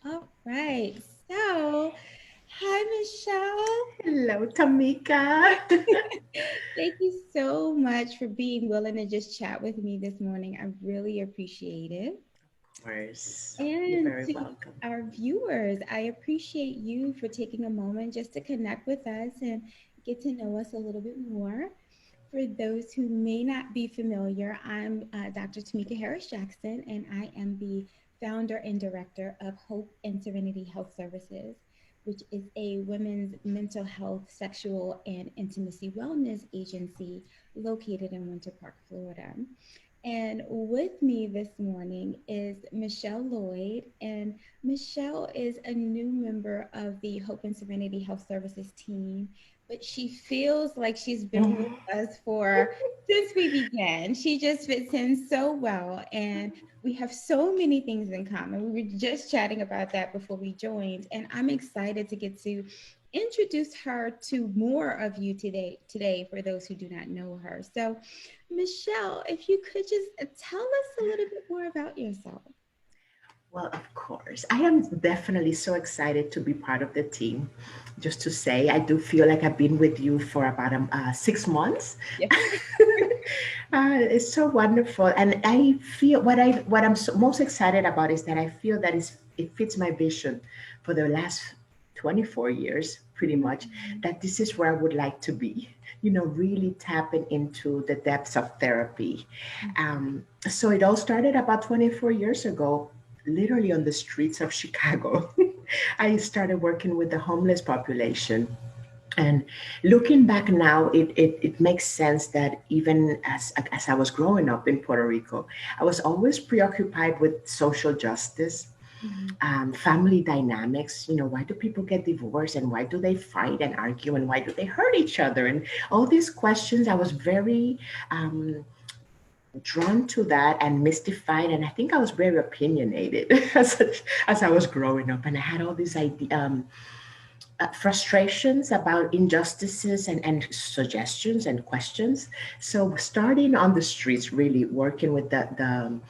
All right. So, hi, Michelle. Hello, Tamika. Thank you so much for being willing to just chat with me this morning. I really appreciate it. Of course, you're And very to welcome. our viewers, I appreciate you for taking a moment just to connect with us and get to know us a little bit more. For those who may not be familiar, I'm Dr. Tamika Harris Jackson, and I am the founder and director of Hope and Serenity Health Services, which is a women's mental health, sexual, and intimacy wellness agency located in Winter Park, Florida. And with me this morning is Michelle Lloyd. And Michelle is a new member of the Hope and Serenity Health Services team, but she feels like she's been with us for since we began. She just fits in so well. And we have so many things in common. We were just chatting about that before we joined. And I'm excited to get to introduce her to more of you today for those who do not know her. So Michelle, if you could just tell us a little bit more about yourself. Well, of course. I am definitely so excited to be part of the team. Just to say, I do feel like I've been with you for about 6 months. Yeah. It's so wonderful, and I feel what I'm most excited about is that I feel that it fits my vision for the last 24 years, pretty much. That this is where I would like to be. Really tapping into the depths of therapy. So it all started about 24 years ago, literally on the streets of Chicago. I started working with the homeless population. And looking back now, it makes sense that even as I was growing up in Puerto Rico, I was always preoccupied with social justice, Mhm. family dynamics. Why do people get divorced, and why do they fight and argue, and why do they hurt each other? And all these questions, I was very drawn to that and mystified. And I think I was very opinionated as I was growing up. And I had all these frustrations about injustices and suggestions and questions. So starting on the streets, really working with the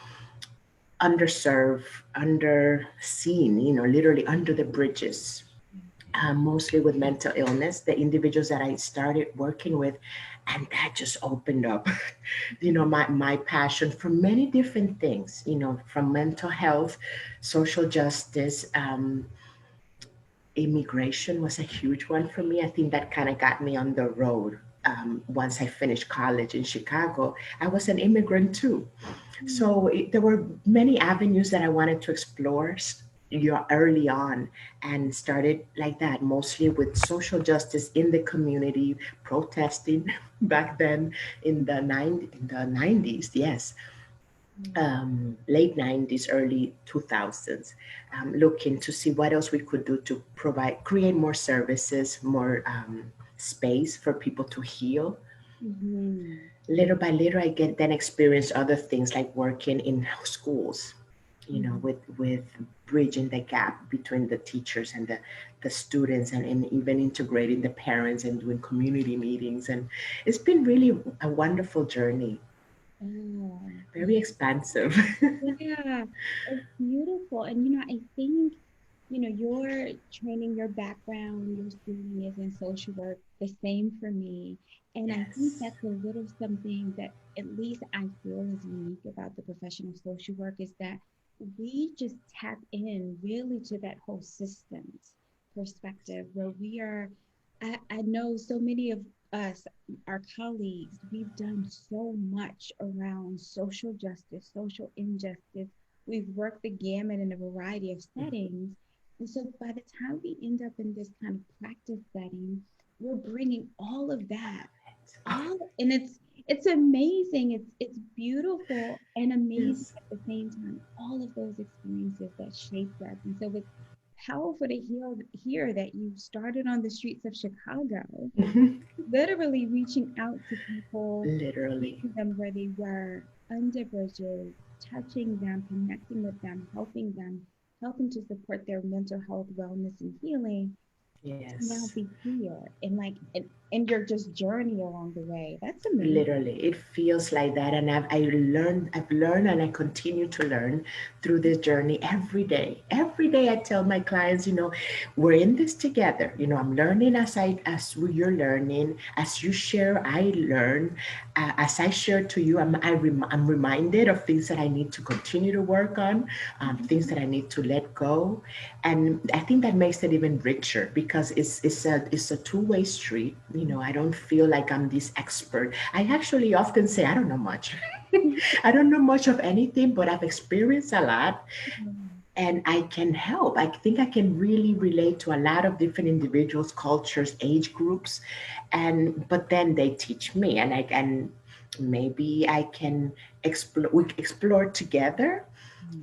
underserved, underseen, literally under the bridges, mostly with mental illness, the individuals that I started working with, and that just opened up, my passion for many different things, from mental health, social justice. Immigration was a huge one for me. I think that kind of got me on the road. Once I finished college in Chicago, I was an immigrant too. So there were many avenues that I wanted to explore early on, and started like that, mostly with social justice in the community, protesting back then in the 90s, yes, late 90s, early 2000s, looking to see what else we could do to create more services, more space for people to heal. Mhm. Little by little, I get then experience other things like working in schools, Mhm. with bridging the gap between the teachers and the students, and even integrating the parents and doing community meetings. And it's been really a wonderful journey, Oh, very expansive. yeah, it's beautiful. And I think, your training, your background, your schooling is in social work, the same for me. And I think Yes. that's a little something that at least I feel is unique about the profession of social work is that we just tap in really to that whole systems perspective where we are. I know so many of us, our colleagues, we've done so much around social justice, social injustice. We've worked the gamut in a variety of settings. And so by the time we end up in this kind of practice setting, we're bringing all of that, and it's amazing. It's beautiful and amazing Yes. at the same time. All of those experiences that shaped us. And so it's powerful to hear that you started on the streets of Chicago Mhm. literally reaching out to people, Literally. meeting them where they were, under bridges, touching them, connecting with them, helping to support their mental health, wellness, and healing to now Yes. be here. And like, in your just journey along the way. That's amazing. Literally, it feels like that, and I've learned, and I continue to learn through this journey every day. Every day, I tell my clients, we're in this together. I'm learning you're learning, as you share, I learn. As I share to you, I'm reminded of things that I need to continue to work on, things that I need to let go, and I think that makes it even richer because it's a two-way street. I don't feel like I'm this expert. I actually often say I don't know much. I don't know much of anything, but I've experienced a lot, and I can help. I think I can really relate to a lot of different individuals, cultures, age groups, and but then they teach me, and I can maybe I can explore. We explore together,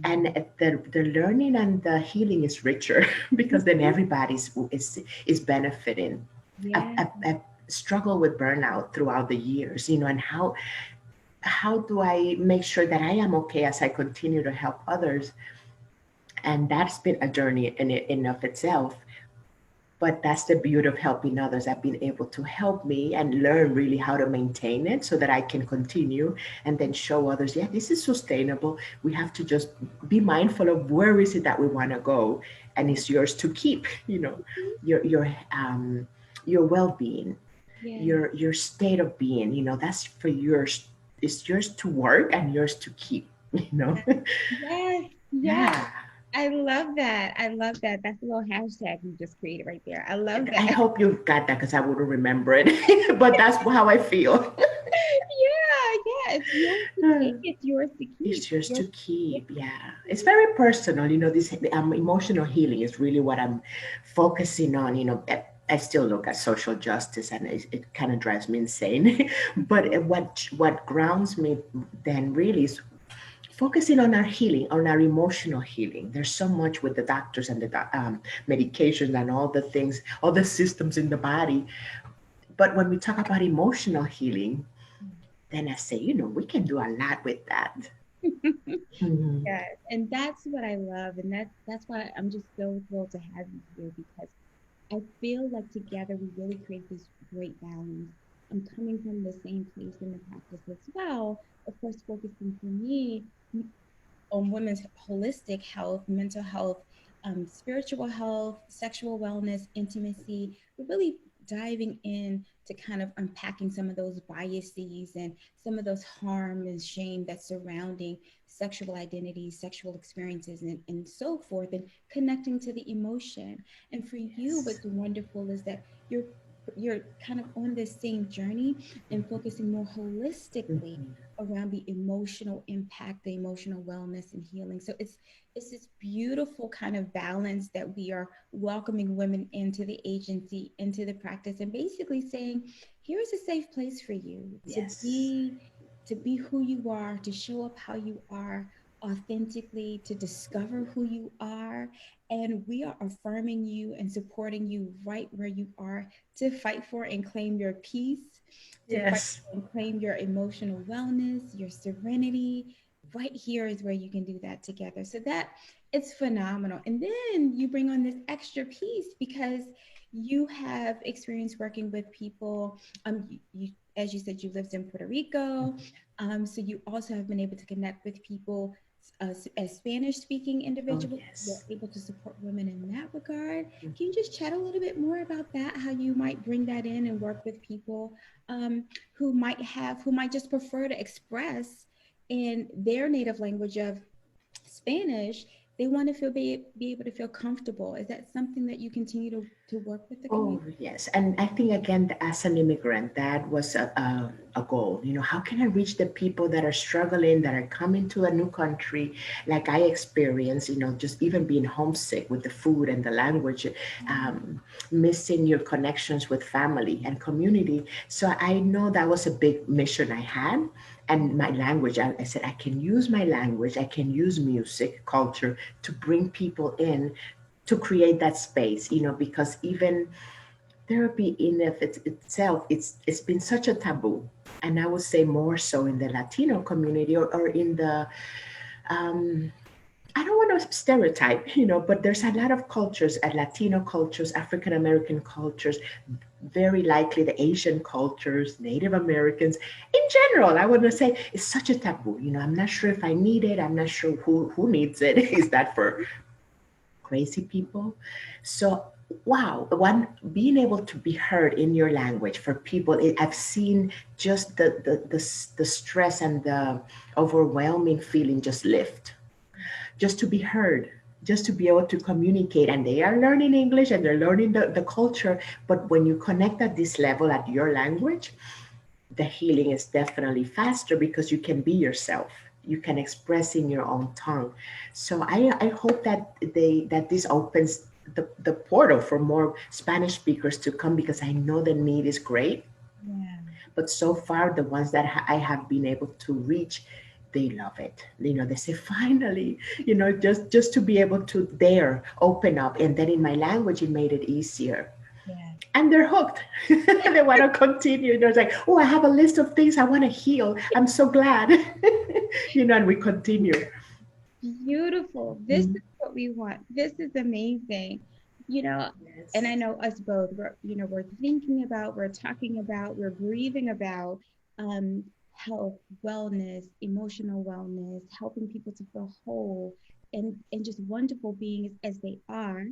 and the learning and the healing is richer because then everybody's is benefiting. Yeah. I've struggled with burnout throughout the years, and how do I make sure that I am okay as I continue to help others? And that's been a journey in of itself. But that's the beauty of helping others. I've been able to help me and learn really how to maintain it so that I can continue and then show others, yeah, this is sustainable. We have to just be mindful of where is it that we want to go, and it's yours to keep. Your well-being, Yeah. your state of being. That's for yours. It's yours to work and yours to keep. Yes. Yes. Yeah. I love that. I love that. That's a little hashtag you just created right there. I love I that. hope you got that because I wouldn't remember it, but that's how I feel. Yeah, yeah. It's yours to take. It's yours to keep. It's yours Yours to to keep. Yeah. It's very personal. This emotional healing is really what I'm focusing on. I still look at social justice, and it kind of drives me insane. But what grounds me then really is focusing on our healing, on our emotional healing. There's so much with the doctors and the medications and all the things, all the systems in the body. But when we talk about emotional healing, then I say, we can do a lot with that. Mhm. Yes, and that's what I love, and that's why I'm just so thrilled to have you here because I feel like together we really create this great balance. I'm coming from the same place in the practice as well. Of course, focusing for me on women's holistic health, mental health, spiritual health, sexual wellness, intimacy. We're really diving in to kind of unpacking some of those biases and some of those harm and shame that's surrounding sexual identity, sexual experiences, and so forth, and connecting to the emotion. And for you, Yes. what's wonderful is that you're kind of on this same journey and focusing more holistically Mhm. around the emotional impact, the emotional wellness and healing. So it's this beautiful kind of balance that we are welcoming women into the agency, into the practice, and basically saying, here is a safe place for you Yes. to be who you are, to show up how you are authentically, to discover who you are. And we are affirming you and supporting you right where you are to fight for and claim your peace, to fight Yes. and claim your emotional wellness, your serenity. Right here is where you can do that together. So that it's phenomenal. And then you bring on this extra piece because you have experience working with people. As you said, you lived in Puerto Rico. So you also have been able to connect with people as Spanish speaking Oh, individuals. You're yes. able to support women in that regard. Can you just chat a little bit more about that? How you might bring that in and work with people who might just prefer to express in their native language of Spanish. They want to be able to feel comfortable. Is that something that you continue to work with the Oh, community? yes. And I think, again, as an immigrant, that was a goal. How can I reach the people that are struggling, that are coming to a new country, like I experienced, just even being homesick with the food and the language, um, missing your connections with family and community. So I know that was a big mission I had. And my language, I said, I can use my language, I can use music, culture to bring people in to create that space, because even therapy in of itself, it's been such a taboo. And I would say more so in the Latino community, or in the um, I don't want to stereotype, but there's a lot of cultures, Latino cultures, African American cultures, very likely the Asian cultures, Native Americans, in general, I want to say it's such a taboo. I'm not sure if I need it. I'm not sure who needs it. Is that for crazy people? So, wow, one being able to be heard in your language for people, I've seen just the stress and the overwhelming feeling just lift, just to be heard, just to be able to communicate. And they are learning English and they're learning the culture. But when you connect at this level at your language, the healing is definitely faster because you can be yourself. You can express in your own tongue. So I hope that this opens the portal for more Spanish speakers to come, because I know the need is great. Yeah. But so far, the ones that I have been able to reach, they love it. They say, finally, just to be able to dare open up. And then in my language, it made it easier. Yeah. And they're hooked. They want to continue. They're like, oh, I have a list of things I want to heal. I'm so glad. And we continue. Beautiful. This Mm. is what we want. This is amazing. You know, and I Yes. know us both, we're thinking about, we're talking about, we're breathing about health, wellness, emotional wellness, helping people to feel whole and just wonderful beings as they are.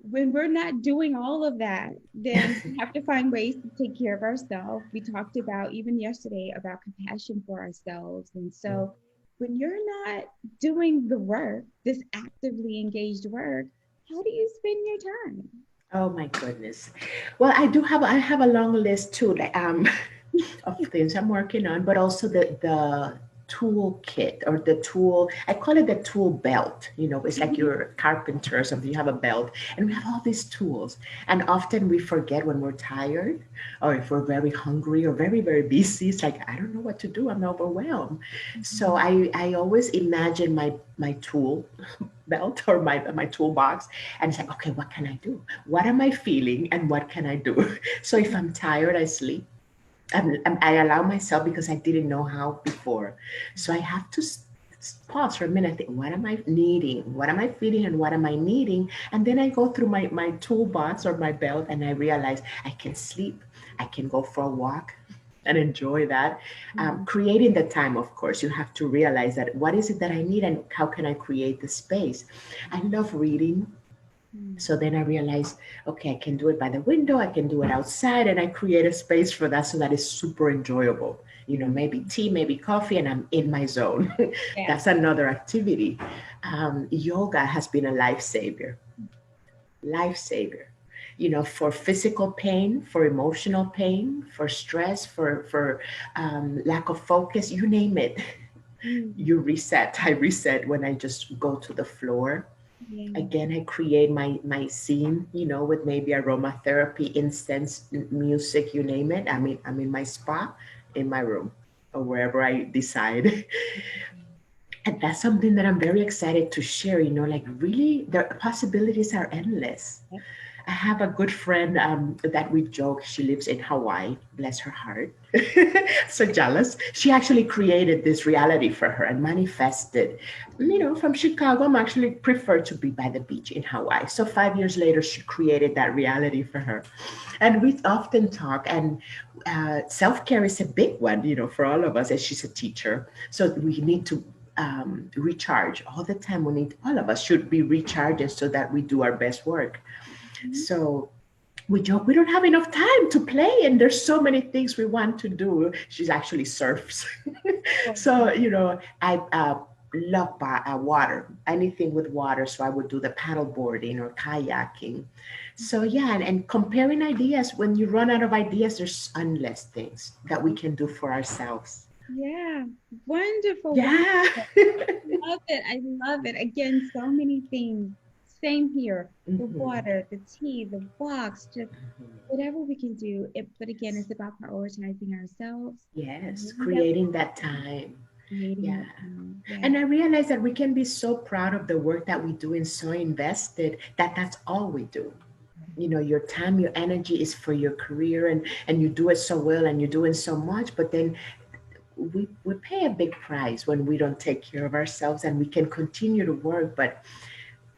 When we're not doing all of that, then we have to find ways to take care of ourselves. We talked about even yesterday about compassion for ourselves. And so when you're not doing the work, this actively engaged work, how do you spend your time? Oh my goodness. Well, I have a long list too, like of things I'm working on, but also the tool kit, or the tool, I call it the tool belt. It's like Mhm. your carpenter or something, you have a belt, and we have all these tools. And often we forget when we're tired, or if we're very hungry or very, very busy. It's like, I don't know what to do. I'm overwhelmed. So Mhm. I always imagine my tool belt, or my toolbox, and it's like, okay, what can I do? What am I feeling and what can I do? So if I'm tired, I sleep. I allow myself, because I didn't know how before. So I have to pause for a minute. Think, what am I needing? What am I feeling? And what am I needing? And then I go through my toolbox or my belt, and I realize I can sleep. I can go for a walk and enjoy that. Mhm. Creating the time, of course, you have to realize that what is it that I need and how can I create the space. I love reading. Mhm. So then I realized, okay, I can do it by the window, I can do it outside, and I create a space for that so that it's super enjoyable. Maybe Mhm. tea, maybe coffee, and I'm in my zone. Yeah. That's another activity. Yoga has been a lifesaver, lifesaver. For physical pain, for emotional pain, for stress, for lack of focus, you name it. Mhm. You reset. I reset when I just go to the floor. Yeah. Again, I create my scene, with maybe aromatherapy, incense, music, you name it. I'm in my spa, in my room, or wherever I decide. And that's something that I'm very excited to share. Like, really, the possibilities are endless. Yep. I have a good friend, that we joke. She lives in Hawaii, bless her heart. So jealous. She actually created this reality for her and manifested. From Chicago, I'm actually prefer to be by the beach in Hawaii. So 5 years later, she created that reality for her. And we often talk, and self care is a big one, for all of us, as she's a teacher. So we need to recharge all the time. All of us should be recharging so that we do our best work. Mhm. So we joke we don't have enough time to play, and there's so many things we want to do. She's actually surfs. Oh, So I love water, anything with water. So I would do the paddle boarding or kayaking. So yeah, and comparing ideas. When you run out of ideas, there's endless things that we can do for ourselves. yeah. Wonderful. Yeah. Wonderful. Love it. I love it. Again, so many things. Same here. The Mhm. water, the tea, the walks, just whatever we can do. But again, it's about prioritizing ourselves, Yes, knowing that creating that time. creating Yeah. that time. Yeah. And I realize that we can be so proud of the work that we do and so invested that that's all we do. Your time, your energy is for your career, and you do it so well, and you're doing so much, but then we pay a big price when we don't take care of ourselves, and we can continue to work, but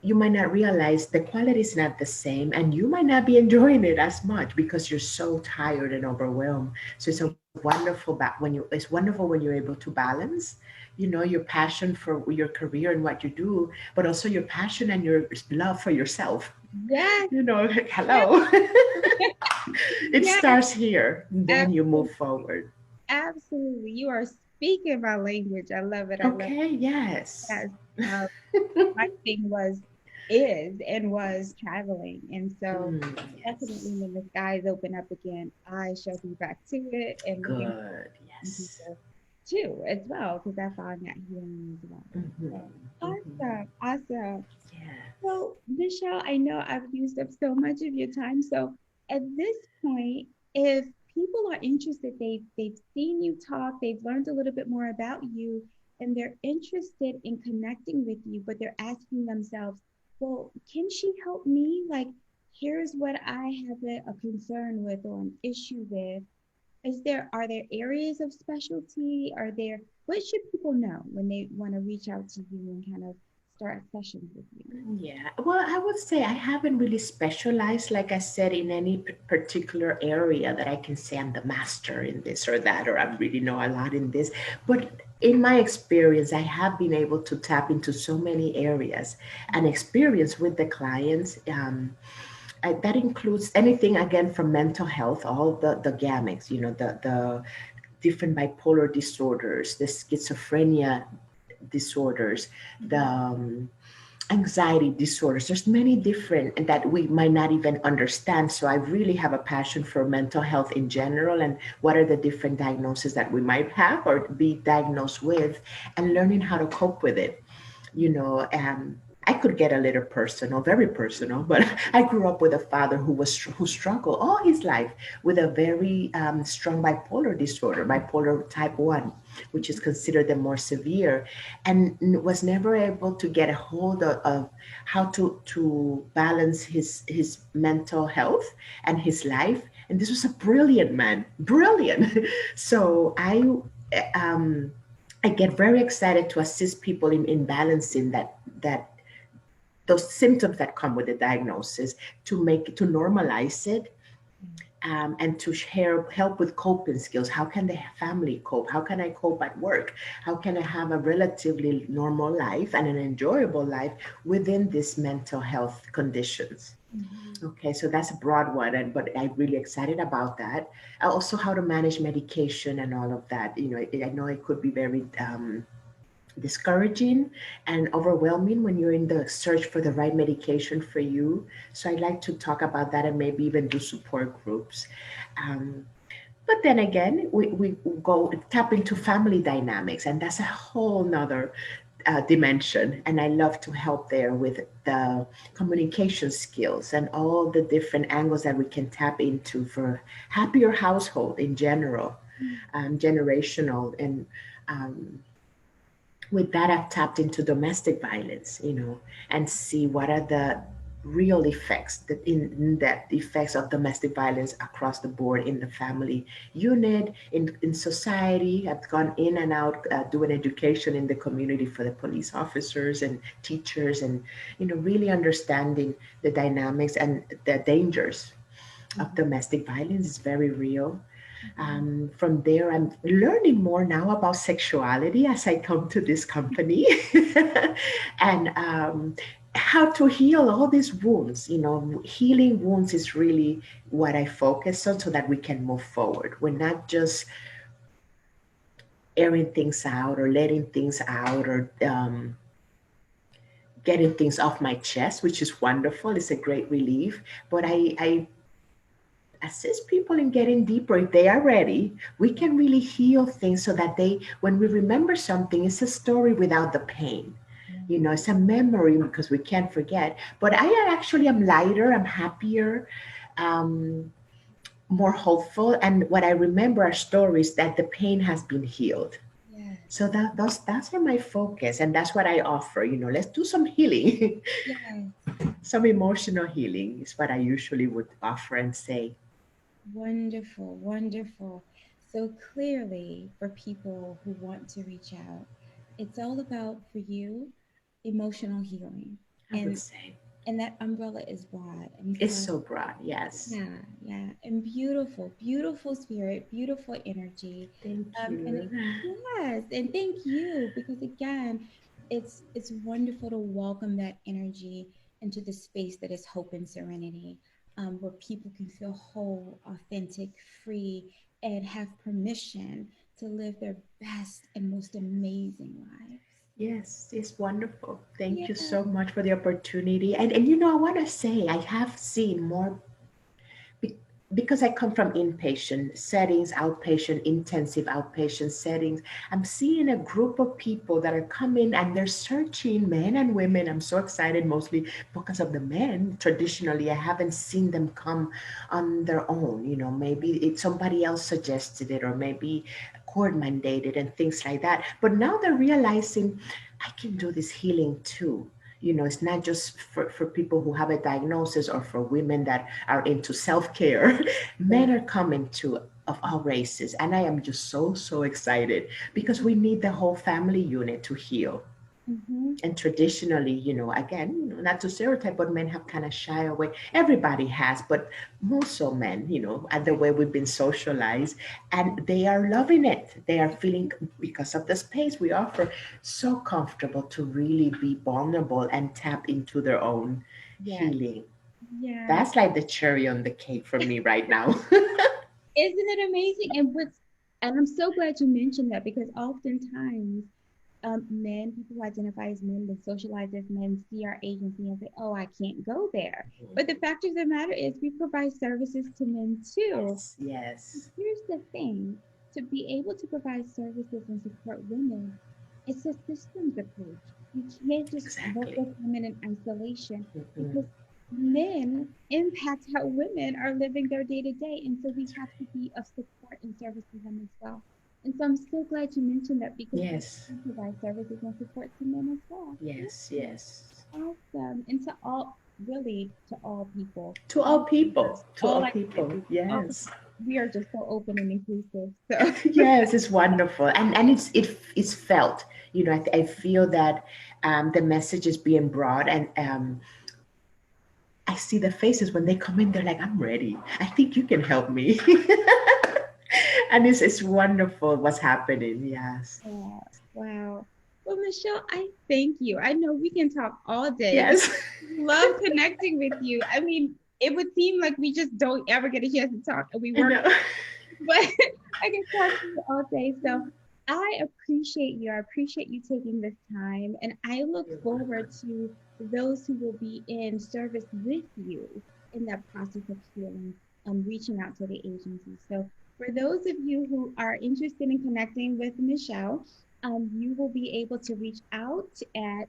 you might not realize the quality is not the same, and you might not be enjoying it as much because you're so tired and overwhelmed. So it's a wonderful it's wonderful when you're able to balance, your passion for your career and what you do, but also your passion and your love for yourself. Yes, Like, yes, hello. It yes, starts here, then you move absolutely. forward. Absolutely. You are speaking my language. I love it. I love it. Okay, yes. Yes. Um, my thing is and was traveling. And so definitely Yes. when the skies open up again, I shall be back to it and looking Good. for Yes. people too as well, because I found that healing as well. Hmm. So Hmm. awesome. Awesome. Yes. So Michelle, I know I've used up so much of your time. So at this point, if people are interested, they've seen you talk, they've learned a little bit more about you, and they're interested in connecting with you, but they're asking themselves, well, can she help me? Like, here's what I have a concern with or an issue with. Are there areas of specialty? What should people know when they want to reach out to you and kind of start sessions with you? Yeah, well, I would say I haven't really specialized, like I said, in any particular area that I can say I'm the master in this or that, or I really know a lot in this. But in my experience, I have been able to tap into so many areas and experience with the clients. That includes anything, again, from mental health, all the gamuts, the different bipolar disorders, the schizophrenia disorders, the Mhm. anxiety disorders. There's many different and that we might not even understand. So I really have a passion for mental health in general and what are the different diagnoses that we might have or be diagnosed with, and learning how to cope with it. I could get a little personal, very personal, but I grew up with a father who struggled all his life with a very strong bipolar disorder, bipolar type 1, which is considered the more severe, and was never able to get a hold of how to balance his mental health and his life. And this was a brilliant man, brilliant. So um, I get very excited to assist people in balancing that those symptoms that come with the diagnosis, to normalize it, and to help with coping skills. How can the family cope? How can I cope at work? How can I have a relatively normal life and an enjoyable life within these mental health conditions? Mhm. Okay, so that's a broad one, but I'm really excited about that. Also, how to manage medication and all of that. I know it could be very discouraging and overwhelming when you're in the search for the right medication for you. So I'd like to talk about that and maybe even do support groups. Um, but then again, we go tap into family dynamics, and that's a whole nother dimension. And I love to help there with the communication skills and all the different angles that we can tap into for happier household in general, generational. And um, with that, I've tapped into domestic violence, and see what are the real effects, the in-depth effects of domestic violence across the board in the family unit, in society. I've gone in and out doing education in the community for the police officers and teachers, and really understanding the dynamics and the dangers of Mhm. domestic violence is very real. Mhm. From there, I'm learning more now about sexuality as I come to this company, and how to heal all these wounds. Healing wounds is really what I focus on so that we can move forward. We're not just airing things out or letting things out or getting things off my chest, which is wonderful. It's a great relief. But I assist people in getting deeper if they are ready. We can really heal things so that when we remember something, it's a story without the pain. It's a memory because we can't forget. But I actually am lighter, I'm happier, um, more hopeful. And what I remember are stories that the pain has been healed. Yes. So that's where my focus, and that's what I offer. Let's do some healing. Yes. Some emotional healing is what I usually would offer and say. Wonderful. Wonderful. So clearly, for people who want to reach out, it's all about for you emotional healing. I would say. And that umbrella is broad. And It's so, so broad. Yes. yeah, yeah. And beautiful, beautiful spirit, beautiful energy. Thank And you. yes, and thank you because again, it's wonderful to welcome that energy into the space that is hope and serenity, where people can feel whole, authentic, free, and have permission to live their best and most amazing lives. Yes, it's wonderful. Thank you Yeah. so much for the opportunity. And you know, I want to say I have seen more be- because I come from inpatient settings, outpatient, intensive outpatient settings. I'm seeing a group of people that are coming and they're searching, men and women. I'm so excited, mostly because of the men. Traditionally, I haven't seen them come on their own. You know, maybe somebody else suggested it, or maybe court mandated and things like that. But now they're realizing I can do this healing too. You know, it's not just for people who have a diagnosis or for women that are into self-care. Men are coming to of all races, and I am just so excited because we need the whole family unit to heal. Mm-hmm. And traditionally, you know, again, not to stereotype, but men have kind of shy away. Everybody has, but more so men, you know, and the way we've been socialized, and they are loving it. They are feeling, because of the space we offer, so comfortable to really be vulnerable and tap into their own Yes. healing. Yes. That's like the cherry on the cake for me right now. Isn't it amazing? And I'm so glad you mentioned that because oftentimes men, people who identify as men, they socialize as men, see our agency and say, oh, I can't go there. But the fact of the matter is, we provide services to men too. Yes, yes, Here's the thing, to be able to provide services and support women, it's a systems approach. You can't just work exactly. with women in isolation Mhm. because men impact how women are living their day to day. And so we That's have right. to be of support and service to them as well. And so I'm so glad you mentioned that because we Yes, do provide services and support to men as well. yes, Yeah. yes. Awesome. And to all, really, to all people, To all all people, genders, to all all people. identities, all, Yes. we are just so open and inclusive. So, Yes, it's wonderful, and it's felt. You know, I feel that the message is being brought, and I see the faces when they come in. They're like, "I'm ready. I think you can help me," and it's wonderful what's happening. Yes, yeah, wow. Well, Michelle, I thank you. I know we can talk all day because yes, I love connecting with you. I mean, it would seem like we just don't ever get a chance to talk and we I work, know. but I can talk to you all day. So I appreciate you. I appreciate you taking this time. And I look You're forward welcome. to those who will be in service with you in that process of healing, reaching out to the agency. So for those of you who are interested in connecting with Michelle, you will be able to reach out at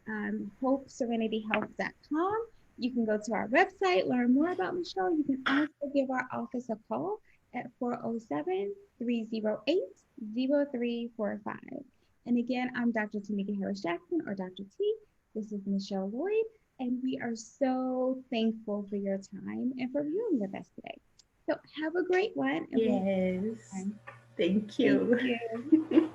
hopeserenityhealth.com. You can go to our website, learn more about Michelle. You can also give our office a call at 407-308-0345. And again, I'm Dr. Tamika Harris Jackson, or Dr. T. This is Michelle Lloyd, and we are so thankful for your time and for viewing with us today. So have a great one, and we'll see you next Yes, time. thank Thank you. you.